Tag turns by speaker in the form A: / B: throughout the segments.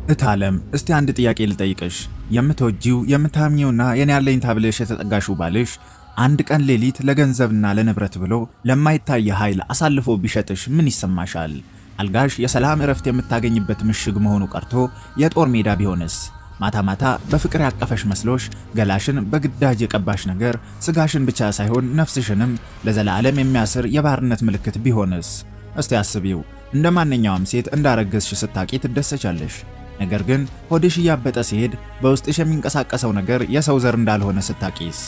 A: እታለም እስቲ አንድ ጥያቄ ልጠይቅሽ። የምትወጂው የምታምኚውና የኔ ያለኝ ታብለሽ የተጠጋሽው ባልሽ አንድ ቀን ሌሊት ለገንዘብና ለንብረት ብሎ ለማይታይ ኃይል አሳልፎ ቢሸጥሽ ምን ይሰማሻል? አልጋሽ የሰላም እረፍት የምታገኝበት ምሽግ መሆኑ ቀርቶ የጦር ሜዳ ቢሆንስ? ማታ ማታ በፍቅር ያቀፈሽ መስሎሽ ገላሽን በግዳጅ የቀባሽ ነገር ስጋሽን ብቻ ሳይሆን ነፍስሽንም ለዘላለም የሚያስር የባርነት ምልክት ቢሆንስ? እስቲ አስቢው። እንደ ማንኛውም ሴት እንዳረገዝሽ ስታቂ ትደሰቻለሽ። ነገር ግን ሆድሽ እያበጠ ሲሄድ በውስጥሽ የሚንቀሳቀሰው ነገር የሰው ዘር እንዳልሆነ ስታቂስ?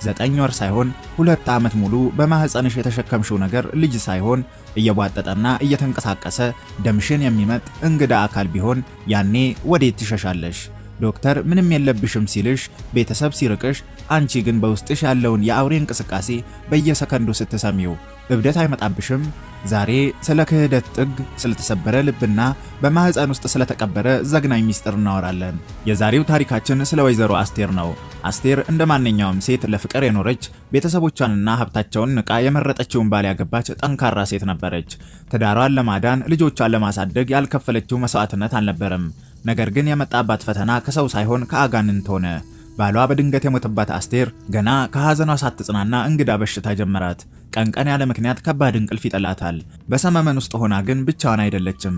A: 9 ወር ሳይሆን 2 ዓመት ሙሉ በማህፀንሽ የተሸከምሽው ነገር ልጅ ሳይሆን እየቧጠጠና እየተንቀሳቀሰ ደምሽን የሚመጥ እንግዳ አካል ቢሆን ያኔ ወዴት ትሸሻለሽ? ዶክተር ምንም የለብሽም ሲልሽ፣ ቤተሰብ ሲርቅሽ፣ አንቺ ግን በውስጥሽ ያለውን የአውሬ እንቅስቃሴ በየሰከንዱ ስትሰሚው እብደት አይመጣብሽም? ዛሬ ስለ ክህደት ጥግ፣ ስለተሰበረ ልብና በማህፀን ውስጥ ስለተቀበረ ዘግናኝ ሚስጥር እናወራለን። የዛሬው ታሪካችን ስለ ወይዘሮ አስቴር ነው። አስቴር እንደ ማንኛውም ሴት ለፍቅር የኖረች ቤተሰቦቿንና ሀብታቸውን ንቃ የመረጠችውን ባል ያገባች ጠንካራ ሴት ነበረች። ትዳሯን ለማዳን ልጆቿን ለማሳደግ ያልከፈለችው መስዋዕትነት አልነበረም። ነገር ግን የመጣባት ፈተና ከሰው ሳይሆን ከአጋንንት ሆነ። ባሏ በድንገት የሞተባት አስቴር ገና ከሐዘኗ ሳትጽናና እንግዳ በሽታ ጀመራት። ቀን ቀን ያለ ምክንያት ከባድ እንቅልፍ ይጠላታል። በሰመመን ውስጥ ሆና ግን ብቻዋን አይደለችም።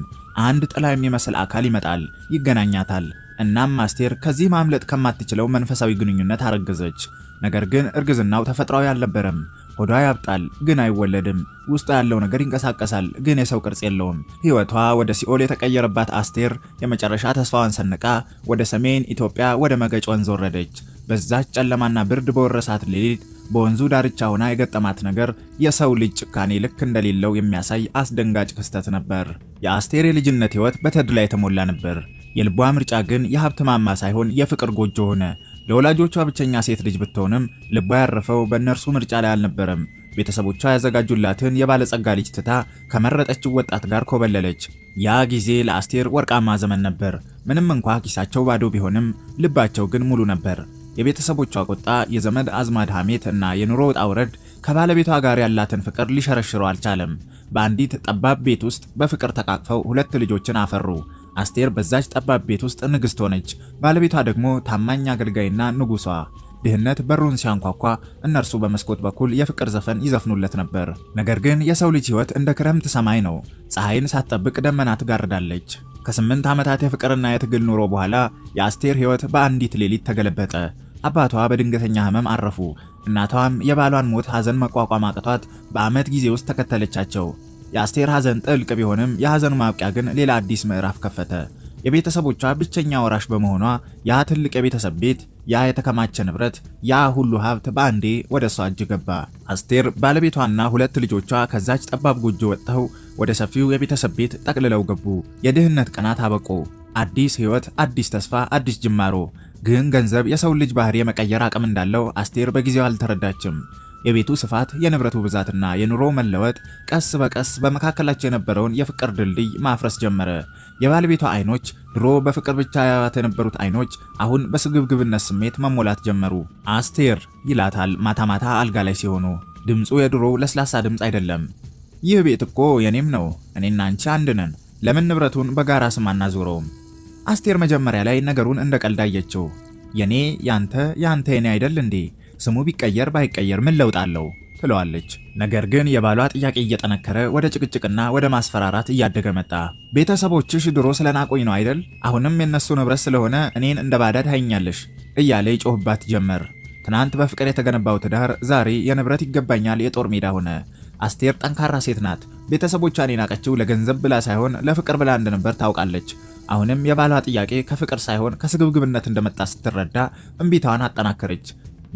A: አንድ ጥላ የሚመስል አካል ይመጣል፣ ይገናኛታል። እናም አስቴር ከዚህ ማምለጥ ከማትችለው መንፈሳዊ ግንኙነት አረገዘች። ነገር ግን እርግዝናው ተፈጥሯዊ አልነበረም። ሆዷ ያብጣል ግን አይወለድም። ውስጧ ያለው ነገር ይንቀሳቀሳል ግን የሰው ቅርጽ የለውም። ሕይወቷ ወደ ሲኦል የተቀየረባት አስቴር የመጨረሻ ተስፋዋን ሰንቃ ወደ ሰሜን ኢትዮጵያ ወደ መገጭ ወንዝ ወረደች። በዛች ጨለማና ብርድ በወረሳት ሌሊት በወንዙ ዳርቻ ሆና የገጠማት ነገር የሰው ልጅ ጭካኔ ልክ እንደሌለው የሚያሳይ አስደንጋጭ ክስተት ነበር። የአስቴር የልጅነት ሕይወት በተድላ የተሞላ ነበር። የልቧ ምርጫ ግን የሀብት ማማ ሳይሆን የፍቅር ጎጆ ሆነ። ለወላጆቿ ብቸኛ ሴት ልጅ ብትሆንም ልቧ ያረፈው በእነርሱ ምርጫ ላይ አልነበረም። ቤተሰቦቿ ያዘጋጁላትን የባለጸጋ ልጅ ትታ ከመረጠችው ወጣት ጋር ኮበለለች። ያ ጊዜ ለአስቴር ወርቃማ ዘመን ነበር። ምንም እንኳ ኪሳቸው ባዶ ቢሆንም ልባቸው ግን ሙሉ ነበር። የቤተሰቦቿ ቁጣ፣ የዘመድ አዝማድ ሐሜት እና የኑሮ ውጣ ውረድ ከባለቤቷ ጋር ያላትን ፍቅር ሊሸረሽረው አልቻለም። በአንዲት ጠባብ ቤት ውስጥ በፍቅር ተቃቅፈው 2 ልጆችን አፈሩ። አስቴር በዛች ጠባብ ቤት ውስጥ ንግስት ሆነች። ባለቤቷ ደግሞ ታማኝ አገልጋይና ንጉሷ። ድህነት በሩን ሲያንኳኳ እነርሱ በመስኮት በኩል የፍቅር ዘፈን ይዘፍኑለት ነበር። ነገር ግን የሰው ልጅ ሕይወት እንደ ክረምት ሰማይ ነው። ፀሐይን ሳትጠብቅ ደመና ትጋርዳለች። ከ8 ዓመታት የፍቅርና የትግል ኑሮ በኋላ የአስቴር ሕይወት በአንዲት ሌሊት ተገለበጠ። አባቷ በድንገተኛ ህመም አረፉ። እናቷም የባሏን ሞት ሐዘን መቋቋም አቅቷት በዓመት ጊዜ ውስጥ ተከተለቻቸው። የአስቴር ሐዘን ጥልቅ ቢሆንም የሐዘኑ ማብቂያ ግን ሌላ አዲስ ምዕራፍ ከፈተ። የቤተሰቦቿ ብቸኛ ወራሽ በመሆኗ ያ ትልቅ የቤተሰብ ቤት፣ ያ የተከማቸ ንብረት፣ ያ ሁሉ ሀብት በአንዴ ወደ እሷ እጅ ገባ። አስቴር ባለቤቷና 2 ልጆቿ ከዛች ጠባብ ጎጆ ወጥተው ወደ ሰፊው የቤተሰብ ቤት ጠቅልለው ገቡ። የድህነት ቀናት አበቁ። አዲስ ህይወት፣ አዲስ ተስፋ፣ አዲስ ጅማሮ። ግን ገንዘብ የሰው ልጅ ባህሪ የመቀየር አቅም እንዳለው አስቴር በጊዜው አልተረዳችም። የቤቱ ስፋት፣ የንብረቱ ብዛትና የኑሮ መለወጥ ቀስ በቀስ በመካከላቸው የነበረውን የፍቅር ድልድይ ማፍረስ ጀመረ። የባለቤቷ አይኖች፣ ድሮ በፍቅር ብቻ ያዩት የነበሩት አይኖች አሁን በስግብግብነት ስሜት መሞላት ጀመሩ። አስቴር ይላታል ማታ ማታ አልጋ ላይ ሲሆኑ። ድምፁ የድሮው ለስላሳ ድምፅ አይደለም። ይህ ቤት እኮ የኔም ነው። እኔና አንቺ አንድ ነን። ለምን ንብረቱን በጋራ ስም አናዞረውም? አስቴር መጀመሪያ ላይ ነገሩን እንደ ቀልድ አየችው። የኔ ያንተ፣ ያንተ የኔ አይደል እንዴ? ስሙ ቢቀየር ባይቀየር ምን ለውጥ አለው? ትለዋለች። ነገር ግን የባሏ ጥያቄ እየጠነከረ ወደ ጭቅጭቅና ወደ ማስፈራራት እያደገ መጣ። ቤተሰቦችሽ ድሮ ስለናቆኝ ነው አይደል? አሁንም የነሱ ንብረት ስለሆነ እኔን እንደ ባዳ ታይኛለሽ እያለ ይጮህባት ጀመር። ትናንት በፍቅር የተገነባው ትዳር ዛሬ የንብረት ይገባኛል የጦር ሜዳ ሆነ። አስቴር ጠንካራ ሴት ናት። ቤተሰቦቿን የናቀችው ለገንዘብ ብላ ሳይሆን ለፍቅር ብላ እንደነበር ታውቃለች። አሁንም የባሏ ጥያቄ ከፍቅር ሳይሆን ከስግብግብነት እንደመጣ ስትረዳ እምቢታዋን አጠናከረች።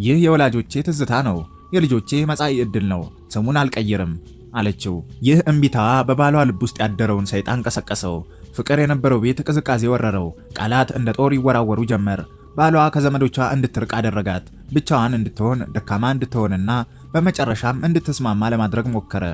A: ይህ የወላጆቼ ትዝታ ነው፣ የልጆቼ መጻኢ ዕድል ነው፣ ስሙን አልቀይርም አለችው። ይህ እምቢታዋ በባሏ ልብ ውስጥ ያደረውን ሰይጣን ቀሰቀሰው። ፍቅር የነበረው ቤት ቅዝቃዜ ወረረው። ቃላት እንደ ጦር ይወራወሩ ጀመር። ባሏ ከዘመዶቿ እንድትርቅ አደረጋት። ብቻዋን እንድትሆን፣ ደካማ እንድትሆንና በመጨረሻም እንድትስማማ ለማድረግ ሞከረ።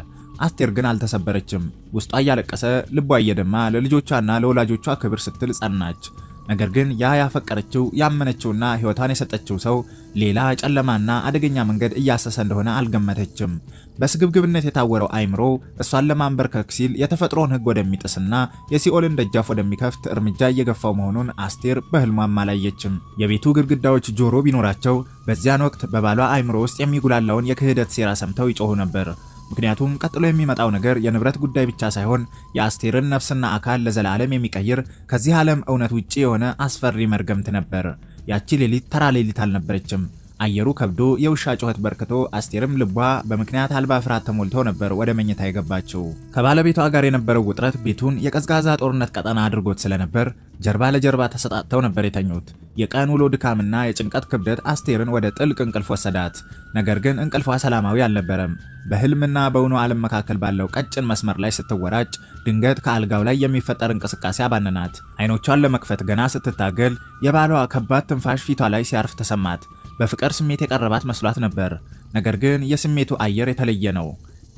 A: አስቴር ግን አልተሰበረችም። ውስጧ እያለቀሰ ልቧ እየደማ ለልጆቿና ለወላጆቿ ክብር ስትል ጸናች። ነገር ግን ያ ያፈቀረችው ያመነችውና ህይወቷን የሰጠችው ሰው ሌላ ጨለማና አደገኛ መንገድ እያሰሰ እንደሆነ አልገመተችም። በስግብግብነት የታወረው አይምሮ እሷን ለማንበርከክ ሲል የተፈጥሮን ህግ ወደሚጥስና የሲኦልን ደጃፍ ወደሚከፍት እርምጃ እየገፋው መሆኑን አስቴር በህልሟም አላየችም። የቤቱ ግድግዳዎች ጆሮ ቢኖራቸው በዚያን ወቅት በባሏ አይምሮ ውስጥ የሚጉላላውን የክህደት ሴራ ሰምተው ይጮሁ ነበር። ምክንያቱም ቀጥሎ የሚመጣው ነገር የንብረት ጉዳይ ብቻ ሳይሆን የአስቴርን ነፍስና አካል ለዘላለም የሚቀይር ከዚህ ዓለም እውነት ውጪ የሆነ አስፈሪ መርገምት ነበር። ያቺ ሌሊት ተራ ሌሊት አልነበረችም። አየሩ ከብዶ የውሻ ጩኸት በርክቶ አስቴርም ልቧ በምክንያት አልባ ፍርሃት ተሞልቶ ነበር ወደ መኝታ የገባችው። ከባለቤቷ ጋር የነበረው ውጥረት ቤቱን የቀዝቃዛ ጦርነት ቀጠና አድርጎት ስለነበር ጀርባ ለጀርባ ተሰጣጥተው ነበር የተኙት። የቀን ውሎ ድካምና የጭንቀት ክብደት አስቴርን ወደ ጥልቅ እንቅልፍ ወሰዳት። ነገር ግን እንቅልፏ ሰላማዊ አልነበረም። በህልምና በእውኑ ዓለም መካከል ባለው ቀጭን መስመር ላይ ስትወራጭ ድንገት ከአልጋው ላይ የሚፈጠር እንቅስቃሴ አባነናት። አይኖቿን ለመክፈት ገና ስትታገል የባሏ ከባድ ትንፋሽ ፊቷ ላይ ሲያርፍ ተሰማት። በፍቅር ስሜት የቀረባት መስሏት ነበር። ነገር ግን የስሜቱ አየር የተለየ ነው።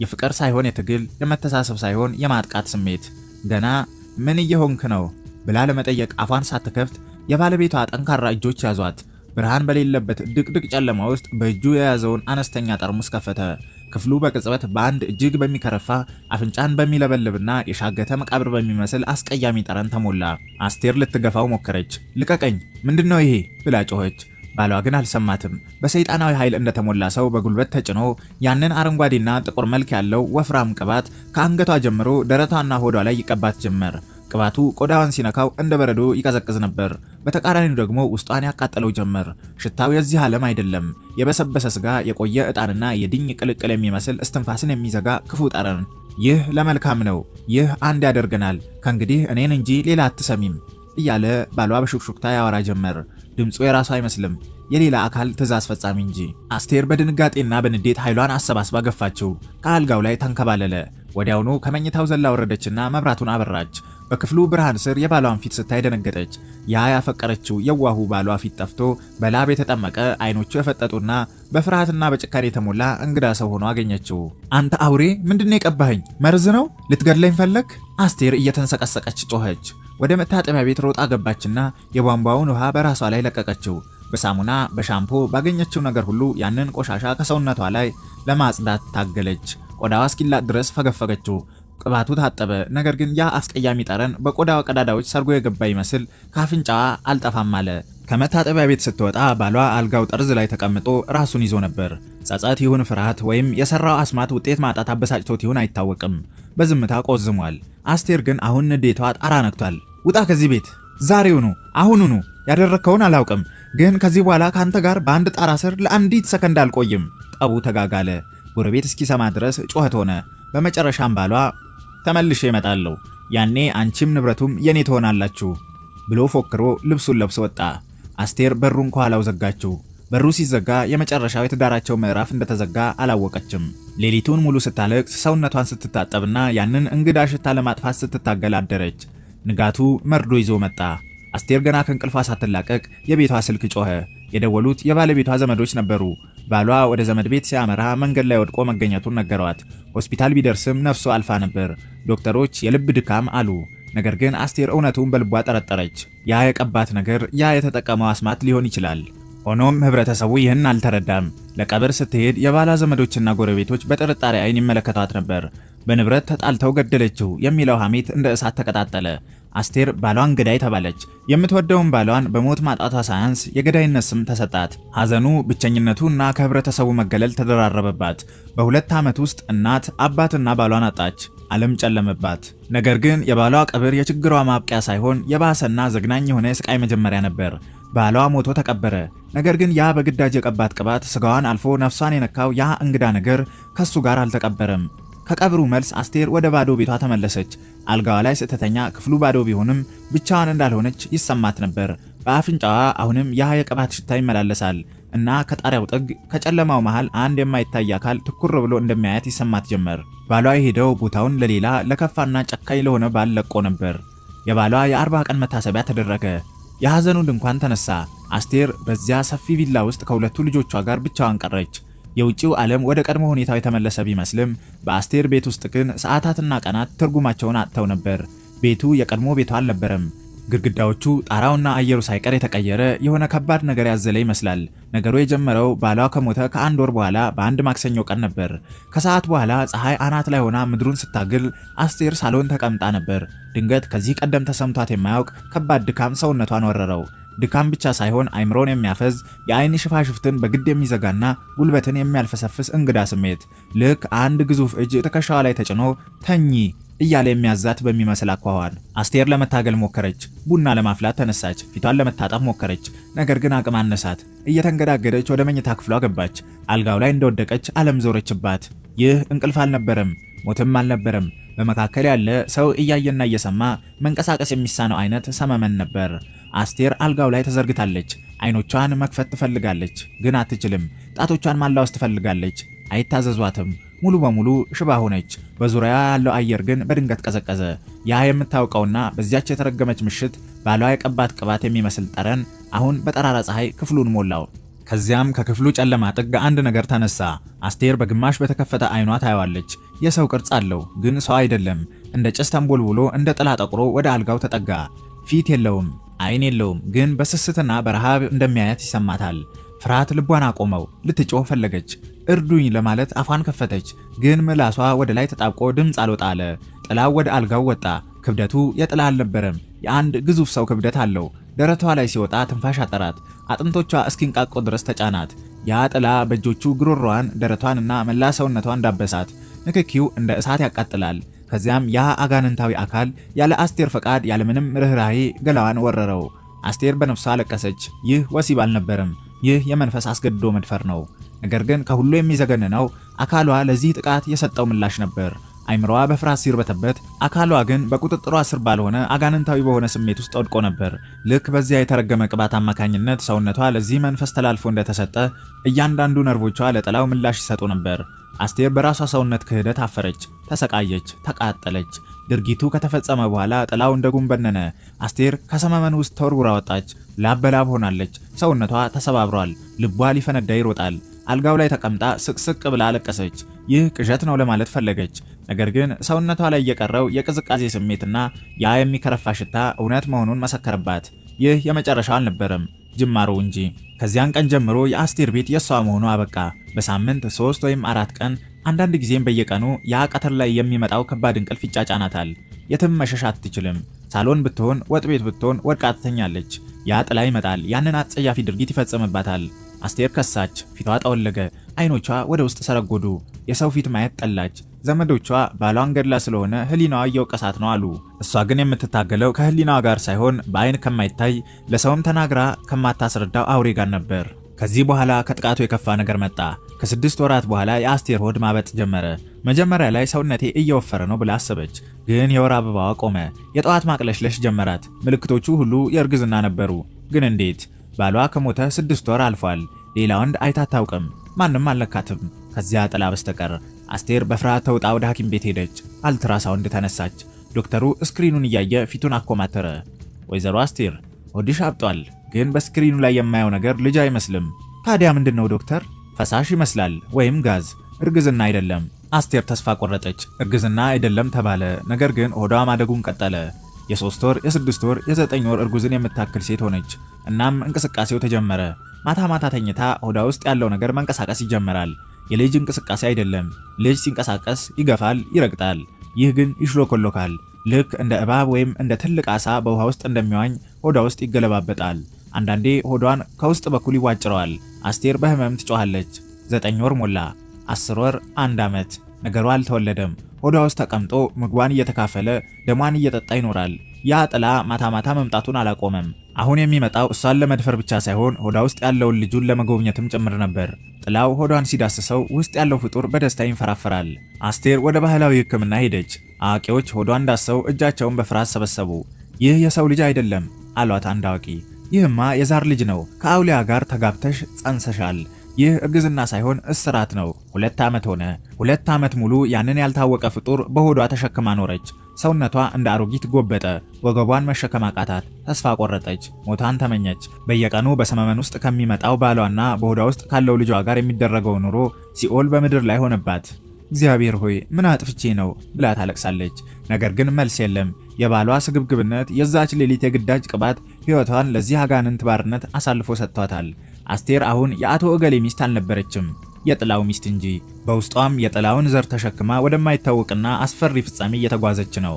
A: የፍቅር ሳይሆን የትግል፣ የመተሳሰብ ሳይሆን የማጥቃት ስሜት። ገና ምን እየሆንክ ነው ብላ ለመጠየቅ አፏን ሳትከፍት የባለቤቷ ጠንካራ እጆች ያዟት። ብርሃን በሌለበት ድቅድቅ ጨለማ ውስጥ በእጁ የያዘውን አነስተኛ ጠርሙስ ከፈተ። ክፍሉ በቅጽበት በአንድ እጅግ በሚከረፋ አፍንጫን በሚለበልብና የሻገተ መቃብር በሚመስል አስቀያሚ ጠረን ተሞላ። አስቴር ልትገፋው ሞከረች። ልቀቀኝ! ምንድነው ይሄ? ብላ ጮኸች። ባሏ ግን አልሰማትም። በሰይጣናዊ ኃይል እንደተሞላ ሰው በጉልበት ተጭኖ ያንን አረንጓዴና ጥቁር መልክ ያለው ወፍራም ቅባት ከአንገቷ ጀምሮ ደረቷና ሆዷ ላይ ይቀባት ጀመር። ቅባቱ ቆዳዋን ሲነካው እንደ በረዶ ይቀዘቅዝ ነበር። በተቃራኒው ደግሞ ውስጧን ያቃጠለው ጀመር። ሽታው የዚህ ዓለም አይደለም። የበሰበሰ ስጋ፣ የቆየ ዕጣንና የድኝ ቅልቅል የሚመስል እስትንፋስን የሚዘጋ ክፉ ጠረን። ይህ ለመልካም ነው። ይህ አንድ ያደርገናል። ከእንግዲህ እኔን እንጂ ሌላ አትሰሚም እያለ ባሏ በሹክሹክታ ያወራ ጀመር። ድምፁ የራሱ አይመስልም፣ የሌላ አካል ትእዛዝ ፈጻሚ እንጂ። አስቴር በድንጋጤና በንዴት ኃይሏን አሰባስባ ገፋችው። ከአልጋው ላይ ተንከባለለ። ወዲያውኑ ከመኝታው ዘላ ወረደችና መብራቱን አበራች። በክፍሉ ብርሃን ስር የባሏን ፊት ስታይ ደነገጠች። ያ ያፈቀረችው የዋሁ ባሏ ፊት ጠፍቶ በላብ የተጠመቀ አይኖቹ የፈጠጡና በፍርሃትና በጭካኔ የተሞላ እንግዳ ሰው ሆኖ አገኘችው። አንተ አውሬ! ምንድነው የቀባኸኝ? መርዝ ነው? ልትገድለኝ ፈለግ? አስቴር እየተንሰቀሰቀች ጮኸች። ወደ መታጠቢያ ቤት ሮጣ ገባችና የቧንቧውን ውሃ በራሷ ላይ ለቀቀችው። በሳሙና በሻምፖ ባገኘችው ነገር ሁሉ ያንን ቆሻሻ ከሰውነቷ ላይ ለማጽዳት ታገለች። ቆዳዋ እስኪላጥ ድረስ ፈገፈገችው። ቅባቱ ታጠበ። ነገር ግን ያ አስቀያሚ ጠረን በቆዳዋ ቀዳዳዎች ሰርጎ የገባ ይመስል ካፍንጫዋ አልጠፋም አለ። ከመታጠቢያ ቤት ስትወጣ ባሏ አልጋው ጠርዝ ላይ ተቀምጦ ራሱን ይዞ ነበር። ጸጸት ይሁን ፍርሃት ወይም የሰራው አስማት ውጤት ማጣት አበሳጭቶት ይሁን አይታወቅም። በዝምታ ቆዝሟል። አስቴር ግን አሁን ንዴቷ ጣራ ነክቷል። ውጣ ከዚህ ቤት ዛሬውኑ፣ አሁኑኑ። ያደረከውን አላውቅም፣ ግን ከዚህ በኋላ ካንተ ጋር በአንድ ጣራ ስር ለአንዲት ሰከንድ አልቆይም። ጠቡ ተጋጋለ። ጎረቤት እስኪሰማ ድረስ ጩኸት ሆነ። በመጨረሻም ባሏ ተመልሼ እመጣለሁ፣ ያኔ አንቺም ንብረቱም የኔ ትሆናላችሁ ብሎ ፎክሮ ልብሱን ለብሶ ወጣ። አስቴር በሩን ከኋላው ዘጋችው። በሩ ሲዘጋ የመጨረሻው የትዳራቸው ምዕራፍ እንደተዘጋ አላወቀችም። ሌሊቱን ሙሉ ስታለቅስ፣ ሰውነቷን ስትታጠብና ያንን እንግዳ ሽታ ለማጥፋት ስትታገል አደረች። ንጋቱ መርዶ ይዞ መጣ። አስቴር ገና ከእንቅልፏ ሳትላቀቅ የቤቷ ስልክ ጮኸ። የደወሉት የባለቤቷ ዘመዶች ነበሩ። ባሏ ወደ ዘመድ ቤት ሲያመራ መንገድ ላይ ወድቆ መገኘቱን ነገሯት። ሆስፒታል ቢደርስም ነፍሱ አልፋ ነበር። ዶክተሮች የልብ ድካም አሉ። ነገር ግን አስቴር እውነቱን በልቧ ጠረጠረች። ያ የቀባት ነገር፣ ያ የተጠቀመው አስማት ሊሆን ይችላል። ሆኖም ህብረተሰቡ ይህን አልተረዳም። ለቀብር ስትሄድ የባሏ ዘመዶችና ጎረቤቶች በጥርጣሬ አይን ይመለከቷት ነበር። በንብረት ተጣልተው ገደለችው የሚለው ሐሜት እንደ እሳት ተቀጣጠለ። አስቴር ባሏን ገዳይ ተባለች። የምትወደውን ባሏን በሞት ማጣቷ ሳያንስ የገዳይነት ስም ተሰጣት። ሐዘኑ፣ ብቸኝነቱ እና ከህብረተሰቡ መገለል ተደራረበባት። በ2 ዓመት ውስጥ እናት፣ አባትና ባሏን አጣች። ዓለም ጨለመባት። ነገር ግን የባሏ ቀብር የችግሯ ማብቂያ ሳይሆን የባሰና ዘግናኝ የሆነ የስቃይ መጀመሪያ ነበር። ባሏ ሞቶ ተቀበረ። ነገር ግን ያ በግዳጅ የቀባት ቅባት ስጋዋን አልፎ ነፍሷን የነካው ያ እንግዳ ነገር ከሱ ጋር አልተቀበረም። ከቀብሩ መልስ አስቴር ወደ ባዶ ቤቷ ተመለሰች። አልጋዋ ላይ ስትተኛ ክፍሉ ባዶ ቢሆንም ብቻዋን እንዳልሆነች ይሰማት ነበር። በአፍንጫዋ አሁንም ያ የቅባት ሽታ ይመላለሳል እና ከጣሪያው ጥግ ከጨለማው መሃል አንድ የማይታይ አካል ትኩር ብሎ እንደሚያያት ይሰማት ጀመር። ባሏ የሄደው ቦታውን ለሌላ ለከፋና ጨካኝ ለሆነ ባል ለቆ ነበር። የባሏ የ40 ቀን መታሰቢያ ተደረገ። የሐዘኑ ድንኳን ተነሳ። አስቴር በዚያ ሰፊ ቪላ ውስጥ ከሁለቱ ልጆቿ ጋር ብቻዋን ቀረች። የውጪው ዓለም ወደ ቀድሞ ሁኔታው የተመለሰ ቢመስልም በአስቴር ቤት ውስጥ ግን ሰዓታትና ቀናት ትርጉማቸውን አጥተው ነበር። ቤቱ የቀድሞ ቤቷ አልነበረም። ግድግዳዎቹ፣ ጣራውና አየሩ ሳይቀር የተቀየረ የሆነ ከባድ ነገር ያዘለ ይመስላል። ነገሩ የጀመረው ባሏ ከሞተ ከአንድ ወር በኋላ በአንድ ማክሰኞ ቀን ነበር። ከሰዓት በኋላ ፀሐይ አናት ላይ ሆና ምድሩን ስታግል አስቴር ሳሎን ተቀምጣ ነበር። ድንገት ከዚህ ቀደም ተሰምቷት የማያውቅ ከባድ ድካም ሰውነቷን ወረረው። ድካም ብቻ ሳይሆን አይምሮን የሚያፈዝ የአይን ሽፋሽፍትን በግድ የሚዘጋና ጉልበትን የሚያልፈሰፍስ እንግዳ ስሜት፣ ልክ አንድ ግዙፍ እጅ ትከሻዋ ላይ ተጭኖ ተኚ እያለ የሚያዛት በሚመስል አኳኋን አስቴር ለመታገል ሞከረች። ቡና ለማፍላት ተነሳች። ፊቷን ለመታጠብ ሞከረች። ነገር ግን አቅም አነሳት። እየተንገዳገደች ወደ መኝታ ክፍሏ ገባች። አልጋው ላይ እንደወደቀች ዓለም ዞረችባት። ይህ እንቅልፍ አልነበረም፣ ሞትም አልነበረም። በመካከል ያለ ሰው እያየና እየሰማ መንቀሳቀስ የሚሳነው አይነት ሰመመን ነበር። አስቴር አልጋው ላይ ተዘርግታለች። አይኖቿን መክፈት ትፈልጋለች፣ ግን አትችልም። ጣቶቿን ማላወስ ትፈልጋለች፣ አይታዘዟትም። ሙሉ በሙሉ ሽባ ሆነች። በዙሪያዋ ያለው አየር ግን በድንገት ቀዘቀዘ። ያ የምታውቀውና በዚያች የተረገመች ምሽት ባሏ የቀባት ቅባት የሚመስል ጠረን አሁን በጠራራ ፀሐይ ክፍሉን ሞላው። ከዚያም ከክፍሉ ጨለማ ጥግ አንድ ነገር ተነሳ። አስቴር በግማሽ በተከፈተ አይኗ ታየዋለች። የሰው ቅርጽ አለው፣ ግን ሰው አይደለም። እንደ ጭስ ተንቦልብሎ እንደ ጥላ ጠቁሮ ወደ አልጋው ተጠጋ። ፊት የለውም፣ አይን የለውም፣ ግን በስስትና በረሃብ እንደሚያያት ይሰማታል። ፍርሃት ልቧን አቆመው። ልትጮህ ፈለገች። እርዱኝ ለማለት አፏን ከፈተች፣ ግን ምላሷ ወደ ላይ ተጣብቆ ድምፅ አልወጣ አለ። ጥላው ወደ አልጋው ወጣ። ክብደቱ የጥላ አልነበረም፣ የአንድ ግዙፍ ሰው ክብደት አለው። ደረቷ ላይ ሲወጣ ትንፋሽ አጠራት። አጥንቶቿ እስኪንቃቆ ድረስ ተጫናት። ያ ጥላ በእጆቹ ግሮሯን፣ ደረቷንና መላ ሰውነቷን ዳበሳት። ንክኪው እንደ እሳት ያቃጥላል። ከዚያም ያ አጋንንታዊ አካል ያለ አስቴር ፈቃድ ያለምንም ርኅራኄ ገላዋን ወረረው። አስቴር በነፍሷ አለቀሰች። ይህ ወሲብ አልነበረም፣ ይህ የመንፈስ አስገድዶ መድፈር ነው። ነገር ግን ከሁሉ የሚዘገንነው አካሏ ለዚህ ጥቃት የሰጠው ምላሽ ነበር። አይምሮዋ በፍርሃት ሲርበተበት፣ አካሏ ግን በቁጥጥሯ ስር ባልሆነ አጋንንታዊ በሆነ ስሜት ውስጥ ወድቆ ነበር። ልክ በዚያ የተረገመ ቅባት አማካኝነት ሰውነቷ ለዚህ መንፈስ ተላልፎ እንደተሰጠ እያንዳንዱ ነርቮቿ ለጥላው ምላሽ ይሰጡ ነበር። አስቴር በራሷ ሰውነት ክህደት አፈረች፣ ተሰቃየች፣ ተቃጠለች። ድርጊቱ ከተፈጸመ በኋላ ጥላው እንደጉም በነነ። አስቴር ከሰመመን ውስጥ ተወርውራ ወጣች። ላብ በላብ ሆናለች። ሰውነቷ ተሰባብሯል። ልቧ ሊፈነዳ ይሮጣል። አልጋው ላይ ተቀምጣ ስቅስቅ ብላ አለቀሰች። ይህ ቅዠት ነው ለማለት ፈለገች። ነገር ግን ሰውነቷ ላይ የቀረው የቅዝቃዜ ስሜትና ያ የሚከረፋ ሽታ እውነት መሆኑን መሰከረባት። ይህ የመጨረሻው አልነበረም፣ ጅማሮ እንጂ። ከዚያን ቀን ጀምሮ የአስቴር ቤት የሷ መሆኑ አበቃ። በሳምንት 3 ወይም 4 ቀን፣ አንዳንድ ጊዜም በየቀኑ ያ ቀትር ላይ የሚመጣው ከባድ እንቅልፍ ይጫጫናታል። የትም መሸሽ አትችልም። ሳሎን ብትሆን፣ ወጥ ቤት ብትሆን ወድቃ ትተኛለች። ያ ጥላ ይመጣል፣ ያንን አጸያፊ ድርጊት ይፈጽምባታል። አስቴር ከሳች። ፊቷ ጠወለገ። አይኖቿ ወደ ውስጥ ሰረጎዱ። የሰው ፊት ማየት ጠላች። ዘመዶቿ ባሏን ገድላ ስለሆነ ህሊናዋ እየወቀሳት ነው አሉ። እሷ ግን የምትታገለው ከህሊናዋ ጋር ሳይሆን በአይን ከማይታይ ለሰውም ተናግራ ከማታስረዳው አውሬ ጋር ነበር። ከዚህ በኋላ ከጥቃቱ የከፋ ነገር መጣ። ከ6 ወራት በኋላ የአስቴር ሆድ ማበጥ ጀመረ። መጀመሪያ ላይ ሰውነቴ እየወፈረ ነው ብላ አሰበች። ግን የወር አበባዋ ቆመ። የጠዋት ማቅለሽለሽ ጀመራት። ምልክቶቹ ሁሉ የእርግዝና ነበሩ። ግን እንዴት? ባሏ ከሞተ 6 ወር አልፏል። ሌላ ወንድ አይታ አታውቅም። ማንም አልነካትም ከዚያ ጥላ በስተቀር። አስቴር በፍርሃት ተውጣ ወደ ሐኪም ቤት ሄደች። አልትራሳውንድ ተነሳች። ዶክተሩ ስክሪኑን እያየ ፊቱን አኮማተረ። ወይዘሮ አስቴር ሆድሽ አብጧል፣ ግን በስክሪኑ ላይ የማየው ነገር ልጅ አይመስልም። ታዲያ ምንድነው ዶክተር? ፈሳሽ ይመስላል ወይም ጋዝ። እርግዝና አይደለም። አስቴር ተስፋ ቆረጠች። እርግዝና አይደለም ተባለ። ነገር ግን ሆዷ ማደጉን ቀጠለ። የ3 ወር፣ የ6 ወር፣ የ9 ወር እርጉዝን የምታክል ሴት ሆነች። እናም እንቅስቃሴው ተጀመረ። ማታ ማታ ተኝታ ሆዷ ውስጥ ያለው ነገር መንቀሳቀስ ይጀምራል። የልጅ እንቅስቃሴ አይደለም። ልጅ ሲንቀሳቀስ ይገፋል፣ ይረግጣል። ይህ ግን ይሽሎኮሎካል። ልክ እንደ እባብ ወይም እንደ ትልቅ ዓሳ በውሃ ውስጥ እንደሚዋኝ ሆዷ ውስጥ ይገለባበጣል። አንዳንዴ ሆዷን ከውስጥ በኩል ይዋጭረዋል። አስቴር በህመም ትጮኻለች። 9 ወር ሞላ። 10 ወር፣ 1 ዓመት። ነገሩ አልተወለደም። ሆዷ ውስጥ ተቀምጦ ምግቧን እየተካፈለ ደሟን እየጠጣ ይኖራል። ያ ጥላ ማታ ማታ መምጣቱን አላቆመም። አሁን የሚመጣው እሷን ለመድፈር ብቻ ሳይሆን ሆዷ ውስጥ ያለውን ልጁን ለመጎብኘትም ጭምር ነበር። ጥላው ሆዷን ሲዳስሰው ውስጥ ያለው ፍጡር በደስታ ይንፈራፈራል። አስቴር ወደ ባህላዊ ሕክምና ሄደች። አዋቂዎች ሆዷን ዳሰው እጃቸውን በፍርሃት ሰበሰቡ። ይህ የሰው ልጅ አይደለም አሏት አንድ አዋቂ። ይህማ የዛር ልጅ ነው። ከአውሊያ ጋር ተጋብተሽ ጸንሰሻል። ይህ እርግዝና ሳይሆን እስራት ነው። 2 ዓመት ሆነ። 2 ዓመት ሙሉ ያንን ያልታወቀ ፍጡር በሆዷ ተሸክማ ኖረች። ሰውነቷ እንደ አሮጊት ጎበጠ። ወገቧን መሸከም አቃታት። ተስፋ ቆረጠች። ሞታን ተመኘች። በየቀኑ በሰመመን ውስጥ ከሚመጣው ባሏና በሆዷ ውስጥ ካለው ልጇ ጋር የሚደረገው ኑሮ ሲኦል በምድር ላይ ሆነባት። እግዚአብሔር ሆይ ምን አጥፍቼ ነው ብላ ታለቅሳለች። ነገር ግን መልስ የለም። የባሏ ስግብግብነት፣ የዛች ሌሊት የግዳጅ ቅባት ሕይወቷን ለዚህ አጋንንት ባርነት አሳልፎ ሰጥቷታል። አስቴር አሁን የአቶ እገሌ ሚስት አልነበረችም፣ የጥላው ሚስት እንጂ። በውስጧም የጥላውን ዘር ተሸክማ ወደማይታወቅና አስፈሪ ፍጻሜ እየተጓዘች ነው።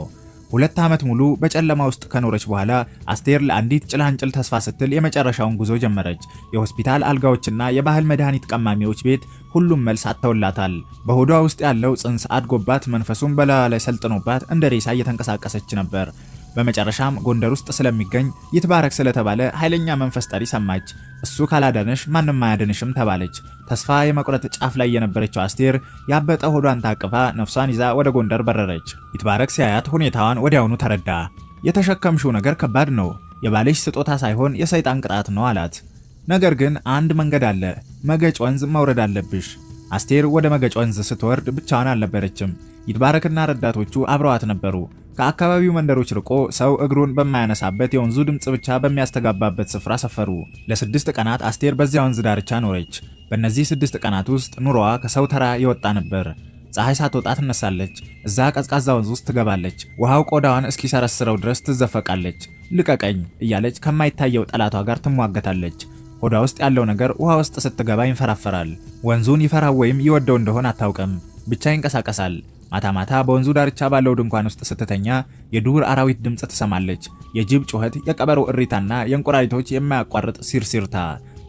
A: 2 ዓመት ሙሉ በጨለማ ውስጥ ከኖረች በኋላ አስቴር ለአንዲት ጭላንጭል ተስፋ ስትል የመጨረሻውን ጉዞ ጀመረች። የሆስፒታል አልጋዎችና የባህል መድኃኒት ቀማሚዎች ቤት ሁሉም መልስ አጥተውላታል። በሆዷ ውስጥ ያለው ጽንስ አድጎባት መንፈሱን በላዩ ላይ ሰልጥኖባት እንደ ሬሳ እየተንቀሳቀሰች ነበር። በመጨረሻም ጎንደር ውስጥ ስለሚገኝ ይትባረክ ስለተባለ ኃይለኛ መንፈስ ጠሪ ሰማች። እሱ ካላዳነሽ ማንም አያድንሽም ተባለች። ተስፋ የመቁረጥ ጫፍ ላይ የነበረችው አስቴር ያበጠ ሆዷን ታቅፋ ነፍሷን ይዛ ወደ ጎንደር በረረች። ይትባረክ ሲያያት ሁኔታዋን ወዲያውኑ ተረዳ። የተሸከምሽው ነገር ከባድ ነው፣ የባልሽ ስጦታ ሳይሆን የሰይጣን ቅጣት ነው አላት። ነገር ግን አንድ መንገድ አለ፣ መገጭ ወንዝ መውረድ አለብሽ። አስቴር ወደ መገጭ ወንዝ ስትወርድ ብቻዋን አልነበረችም። ይትባረክና ረዳቶቹ አብረዋት ነበሩ። ከአካባቢው መንደሮች ርቆ ሰው እግሩን በማያነሳበት የወንዙ ድምጽ ብቻ በሚያስተጋባበት ስፍራ ሰፈሩ። ለ6 ቀናት አስቴር በዚያ ወንዝ ዳርቻ ኖረች። በእነዚህ 6 ቀናት ውስጥ ኑሮዋ ከሰው ተራ የወጣ ነበር። ፀሐይ ሳትወጣ ትነሳለች፣ እዛ ቀዝቃዛ ወንዝ ውስጥ ትገባለች። ውሃው ቆዳዋን እስኪሰረስረው ድረስ ትዘፈቃለች። ልቀቀኝ እያለች ከማይታየው ጠላቷ ጋር ትሟገታለች። ሆዷ ውስጥ ያለው ነገር ውሃ ውስጥ ስትገባ ይንፈራፈራል። ወንዙን ይፈራው ወይም ይወደው እንደሆነ አታውቅም፣ ብቻ ይንቀሳቀሳል። ማታ ማታ በወንዙ ዳርቻ ባለው ድንኳን ውስጥ ስትተኛ የዱር አራዊት ድምጽ ትሰማለች። የጅብ ጩኸት፣ የቀበሮ እሪታና የእንቁራሪቶች የማያቋርጥ ሲርሲርታ።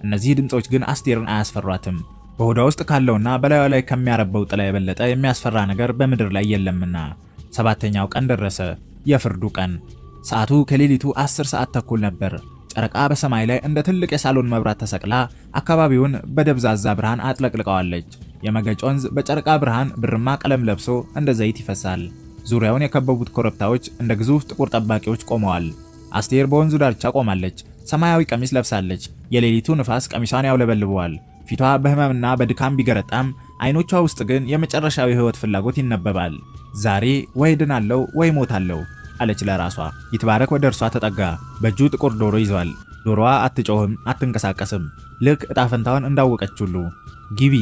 A: እነዚህ ድምጾች ግን አስቴርን አያስፈሯትም። በሆዷ ውስጥ ካለውና በላዩ ላይ ከሚያረበው ጥላ የበለጠ የሚያስፈራ ነገር በምድር ላይ የለምና። 7ኛው ቀን ደረሰ፣ የፍርዱ ቀን። ሰዓቱ ከሌሊቱ 10 ሰዓት ተኩል ነበር። ጨረቃ በሰማይ ላይ እንደ ትልቅ የሳሎን መብራት ተሰቅላ አካባቢውን በደብዛዛ ብርሃን አጥለቅልቀዋለች። የመገጭ ወንዝ በጨረቃ ብርሃን ብርማ ቀለም ለብሶ እንደ ዘይት ይፈሳል። ዙሪያውን የከበቡት ኮረብታዎች እንደ ግዙፍ ጥቁር ጠባቂዎች ቆመዋል። አስቴር በወንዙ ዳርቻ ቆማለች። ሰማያዊ ቀሚስ ለብሳለች። የሌሊቱ ንፋስ ቀሚሷን ያውለበልበዋል። ፊቷ በህመምና በድካም ቢገረጣም አይኖቿ ውስጥ ግን የመጨረሻዊ ህይወት ፍላጎት ይነበባል። ዛሬ ወይ ድናለው ወይ ሞታለው አለች ለራሷ። ይትባረክ ወደ እርሷ ተጠጋ። በእጁ ጥቁር ዶሮ ይዟል። ዶሮዋ አትጮህም፣ አትንቀሳቀስም። ልክ እጣ ፈንታዋን እንዳወቀች ሁሉ። ግቢ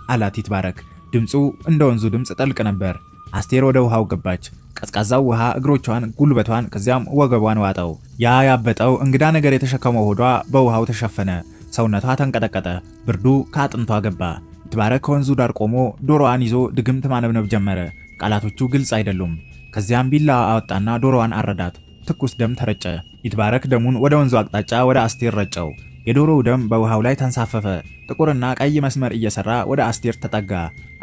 A: አላት ይትባረክ። ድምፁ እንደ ወንዙ ድምፅ ጥልቅ ነበር። አስቴር ወደ ውሃው ገባች። ቀዝቃዛው ውሃ እግሮቿን፣ ጉልበቷን ከዚያም ወገቧን ዋጠው። ያ ያበጠው እንግዳ ነገር የተሸከመው ሆዷ በውሃው ተሸፈነ። ሰውነቷ ተንቀጠቀጠ። ብርዱ ከአጥንቷ ገባ። ይትባረክ ከወንዙ ዳር ቆሞ ዶሮዋን ይዞ ድግምት ማነብነብ ጀመረ። ቃላቶቹ ግልጽ አይደሉም። ከዚያም ቢላ አወጣና ዶሮዋን አረዳት። ትኩስ ደም ተረጨ። ይትባረክ ደሙን ወደ ወንዙ አቅጣጫ ወደ አስቴር ረጨው። የዶሮው ደም በውሃው ላይ ተንሳፈፈ። ጥቁርና ቀይ መስመር እየሰራ ወደ አስቴር ተጠጋ።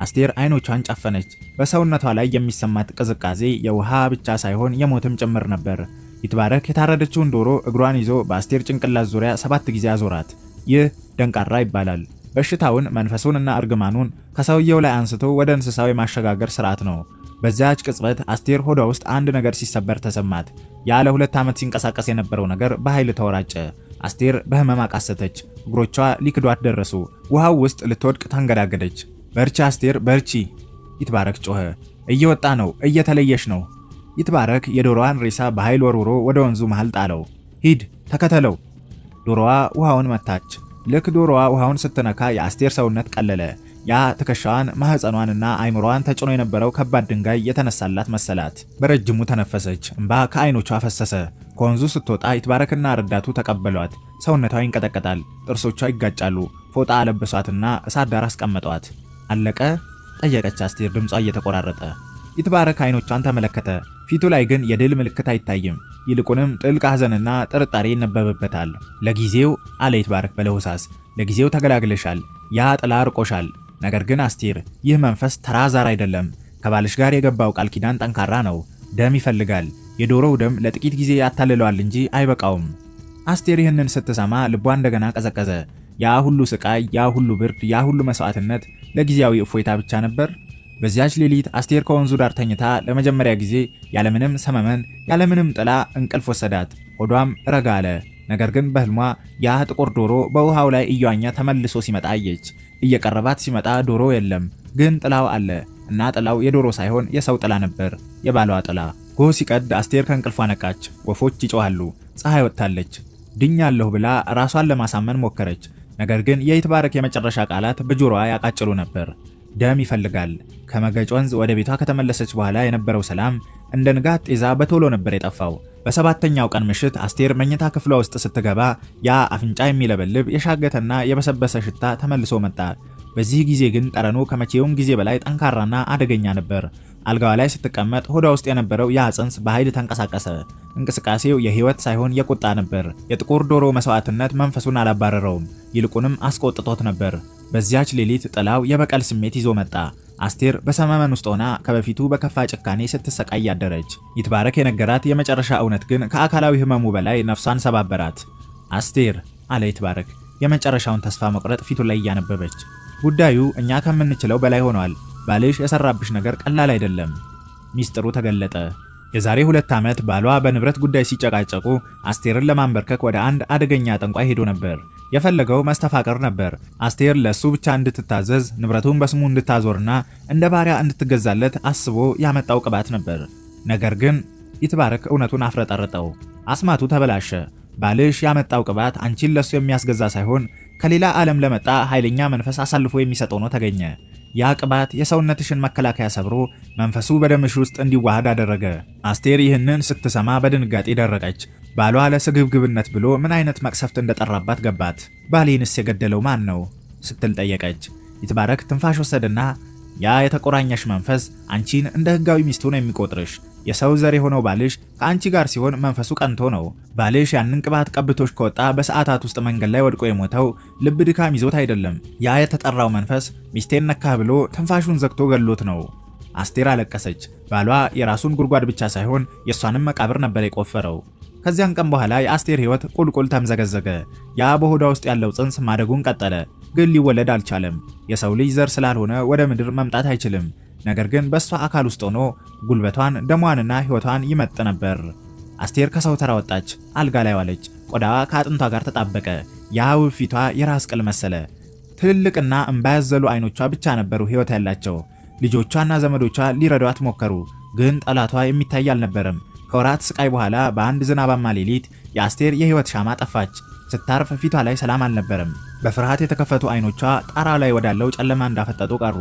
A: አስቴር አይኖቿን ጨፈነች። በሰውነቷ ላይ የሚሰማት ቅዝቃዜ የውሃ ብቻ ሳይሆን የሞትም ጭምር ነበር። ይትባረክ የታረደችውን ዶሮ እግሯን ይዞ በአስቴር ጭንቅላት ዙሪያ 7 ጊዜ አዞራት። ይህ ደንቃራ ይባላል። በሽታውን መንፈሱንና እርግማኑን ከሰውየው ላይ አንስቶ ወደ እንስሳው የማሸጋገር ስርዓት ነው። በዚያች ቅጽበት አስቴር ሆዷ ውስጥ አንድ ነገር ሲሰበር ተሰማት። ያለ 2 ዓመት ሲንቀሳቀስ የነበረው ነገር በኃይል ተወራጨ። አስቴር በህመም አቃሰተች። እግሮቿ ሊክዷት ደረሱ። ውሃው ውስጥ ልትወድቅ ታንገዳገደች። በርቺ አስቴር በርቺ! ይትባረክ ጮኸ። እየወጣ ነው፣ እየተለየሽ ነው። ይትባረክ የዶሮዋን ሬሳ በኃይል ወርውሮ ወደ ወንዙ መሃል ጣለው። ሂድ ተከተለው። ዶሮዋ ውሃውን መታች። ልክ ዶሮዋ ውሃውን ስትነካ የአስቴር ሰውነት ቀለለ። ያ ትከሻዋን፣ ማህፀኗንና አይምሮዋን ተጭኖ የነበረው ከባድ ድንጋይ የተነሳላት መሰላት። በረጅሙ ተነፈሰች። እንባ ከአይኖቿ ፈሰሰ። ከወንዙ ስትወጣ ይትባረክና ረዳቱ ተቀበሏት። ሰውነቷ ይንቀጠቀጣል። ጥርሶቿ ይጋጫሉ። ፎጣ አለበሷትና እሳት ዳር አስቀመጧት። አለቀ? ጠየቀች አስቴር ድምጿ እየተቆራረጠ። ይትባረክ አይኖቿን ተመለከተ። ፊቱ ላይ ግን የድል ምልክት አይታይም። ይልቁንም ጥልቅ ሐዘንና ጥርጣሬ ይነበብበታል። ለጊዜው አለ ይትባረክ በለሆሳስ፣ ለጊዜው ተገላግለሻል። ያ ጥላ ርቆሻል። ነገር ግን አስቴር፣ ይህ መንፈስ ተራ ዛር አይደለም። ከባልሽ ጋር የገባው ቃል ኪዳን ጠንካራ ነው። ደም ይፈልጋል። የዶሮው ደም ለጥቂት ጊዜ ያታልለዋል እንጂ አይበቃውም። አስቴር ይህንን ስትሰማ ልቧ እንደገና ቀዘቀዘ። ያ ሁሉ ስቃይ፣ ያ ሁሉ ብርድ፣ ያ ሁሉ መስዋዕትነት ለጊዜያዊ እፎይታ ብቻ ነበር። በዚያች ሌሊት አስቴር ከወንዙ ዳር ተኝታ ለመጀመሪያ ጊዜ ያለምንም ሰመመን፣ ያለምንም ጥላ እንቅልፍ ወሰዳት። ሆዷም ረጋ አለ። ነገር ግን በህልሟ ያ ጥቁር ዶሮ በውሃው ላይ እየዋኘ ተመልሶ ሲመጣ አየች። እየቀረባት ሲመጣ ዶሮ የለም፣ ግን ጥላው አለ እና ጥላው የዶሮ ሳይሆን የሰው ጥላ ነበር፣ የባሏ ጥላ። ጎህ ሲቀድ አስቴር ከእንቅልፏ ነቃች። ወፎች ይጮሃሉ። ፀሐይ ወጥታለች። ድኛለሁ ብላ ራሷን ለማሳመን ሞከረች። ነገር ግን የይትባረክ የመጨረሻ ቃላት በጆሮዋ ያቃጭሉ ነበር። ደም ይፈልጋል። ከመገጭ ወንዝ ወደ ቤቷ ከተመለሰች በኋላ የነበረው ሰላም እንደ ንጋት ጤዛ በቶሎ ነበር የጠፋው። በሰባተኛው ቀን ምሽት አስቴር መኝታ ክፍሏ ውስጥ ስትገባ ያ አፍንጫ የሚለበልብ የሻገተና የበሰበሰ ሽታ ተመልሶ መጣ። በዚህ ጊዜ ግን ጠረኑ ከመቼውም ጊዜ በላይ ጠንካራና አደገኛ ነበር። አልጋዋ ላይ ስትቀመጥ ሆዷ ውስጥ የነበረው ያ ጽንስ በኃይል ተንቀሳቀሰ። እንቅስቃሴው የህይወት ሳይሆን የቁጣ ነበር። የጥቁር ዶሮ መስዋዕትነት መንፈሱን አላባረረውም፣ ይልቁንም አስቆጥቶት ነበር። በዚያች ሌሊት ጥላው የበቀል ስሜት ይዞ መጣ። አስቴር በሰመመን ውስጥ ሆና ከበፊቱ በከፋ ጭካኔ ስትሰቃይ ያደረች። ይትባረክ የነገራት የመጨረሻ እውነት ግን ከአካላዊ ህመሙ በላይ ነፍሷን ሰባበራት። አስቴር አለ ይትባረክ የመጨረሻውን ተስፋ መቁረጥ ፊቱ ላይ እያነበበች፣ ጉዳዩ እኛ ከምንችለው በላይ ሆኗል። ባልሽ የሰራብሽ ነገር ቀላል አይደለም። ሚስጥሩ ተገለጠ። የዛሬ 2 ዓመት ባሏ በንብረት ጉዳይ ሲጨቃጨቁ አስቴርን ለማንበርከክ ወደ አንድ አደገኛ ጠንቋይ ሄዶ ነበር። የፈለገው መስተፋቀር ነበር። አስቴር ለሱ ብቻ እንድትታዘዝ ንብረቱን በስሙ እንድታዞርና እንደ ባሪያ እንድትገዛለት አስቦ ያመጣው ቅባት ነበር። ነገር ግን ይትባረክ እውነቱን አፍረጠረጠው። አስማቱ ተበላሸ። ባልሽ ያመጣው ቅባት አንቺን ለሱ የሚያስገዛ ሳይሆን ከሌላ ዓለም ለመጣ ኃይለኛ መንፈስ አሳልፎ የሚሰጠው ነው ተገኘ። ያ ቅባት የሰውነትሽን መከላከያ ሰብሮ መንፈሱ በደምሽ ውስጥ እንዲዋሃድ አደረገ። አስቴር ይህንን ስትሰማ በድንጋጤ ደረቀች። ባሏ ለስግብግብነት ብሎ ምን አይነት መቅሰፍት እንደጠራባት ገባት። ባሌንስ የገደለው ማን ነው ስትል ጠየቀች። ይትባረክ ትንፋሽ ወሰደና ያ የተቆራኘሽ መንፈስ አንቺን እንደ ህጋዊ ሚስቱ ነው የሚቆጥርሽ። የሰው ዘር የሆነው ባልሽ ከአንቺ ጋር ሲሆን መንፈሱ ቀንቶ ነው። ባልሽ ያንን ቅባት ቀብቶሽ ከወጣ በሰዓታት ውስጥ መንገድ ላይ ወድቆ የሞተው ልብ ድካም ይዞት አይደለም። ያ የተጠራው መንፈስ ሚስቴን ነካህ ብሎ ትንፋሹን ዘግቶ ገሎት ነው። አስቴር አለቀሰች። ባሏ የራሱን ጉድጓድ ብቻ ሳይሆን የሷንም መቃብር ነበር የቆፈረው። ከዚያን ቀን በኋላ የአስቴር ህይወት ቁልቁል ተምዘገዘገ። ያ በሆዷ ውስጥ ያለው ጽንስ ማደጉን ቀጠለ፣ ግን ሊወለድ አልቻለም። የሰው ልጅ ዘር ስላልሆነ ወደ ምድር መምጣት አይችልም። ነገር ግን በሷ አካል ውስጥ ሆኖ ጉልበቷን፣ ደሟንና ህይወቷን ይመጥ ነበር። አስቴር ከሰው ተራ ወጣች። አልጋ ላይ ዋለች። ቆዳዋ ከአጥንቷ ጋር ተጣበቀ። ያ ውብ ፊቷ የራስ ቅል መሰለ። ትልልቅና እንባ ያዘሉ አይኖቿ ብቻ ነበሩ ህይወት ያላቸው። ልጆቿና ዘመዶቿ ሊረዷት ሞከሩ፣ ግን ጠላቷ የሚታይ አልነበረም። ከወራት ስቃይ በኋላ በአንድ ዝናባማ ሌሊት የአስቴር የህይወት ሻማ ጠፋች። ስታርፍ ፊቷ ላይ ሰላም አልነበረም። በፍርሃት የተከፈቱ አይኖቿ ጣራ ላይ ወዳለው ጨለማ እንዳፈጠጡ ቀሩ።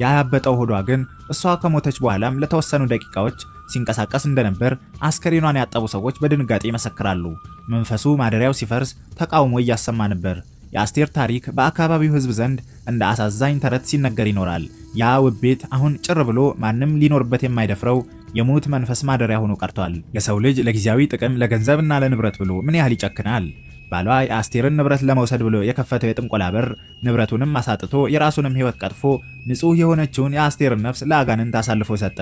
A: ያ ያበጠው ሆዷ ግን እሷ ከሞተች በኋላም ለተወሰኑ ደቂቃዎች ሲንቀሳቀስ እንደነበር አስከሬኗን ያጠቡ ሰዎች በድንጋጤ ይመሰክራሉ። መንፈሱ ማደሪያው ሲፈርስ ተቃውሞ እያሰማ ነበር። የአስቴር ታሪክ በአካባቢው ህዝብ ዘንድ እንደ አሳዛኝ ተረት ሲነገር ይኖራል። ያ ውብ ቤት አሁን ጭር ብሎ ማንም ሊኖርበት የማይደፍረው የሙት መንፈስ ማደሪያ ሆኖ ቀርቷል። የሰው ልጅ ለጊዜያዊ ጥቅም ለገንዘብና ለንብረት ብሎ ምን ያህል ይጨክናል? ባሏ የአስቴርን ንብረት ለመውሰድ ብሎ የከፈተው የጥንቆላ በር ንብረቱንም አሳጥቶ የራሱንም ህይወት ቀጥፎ ንጹህ የሆነችውን የአስቴርን ነፍስ ለአጋንንት አሳልፎ ሰጠ።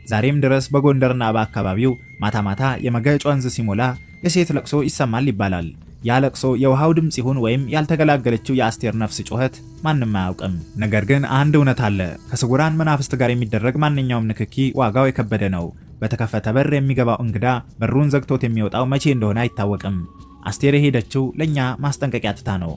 A: ዛሬም ድረስ በጎንደርና በአካባቢው ማታ ማታ የመገጭ ወንዝ ሲሞላ የሴት ለቅሶ ይሰማል ይባላል። ያ ለቅሶ የውሃው ድምጽ ይሁን ወይም ያልተገላገለችው የአስቴር ነፍስ ጩኸት ማንም አያውቅም። ነገር ግን አንድ እውነት አለ። ከስጉራን መናፍስት ጋር የሚደረግ ማንኛውም ንክኪ ዋጋው የከበደ ነው። በተከፈተ በር የሚገባው እንግዳ በሩን ዘግቶት የሚወጣው መቼ እንደሆነ አይታወቅም። አስቴር የሄደችው ለኛ ማስጠንቀቂያ ትታ ነው።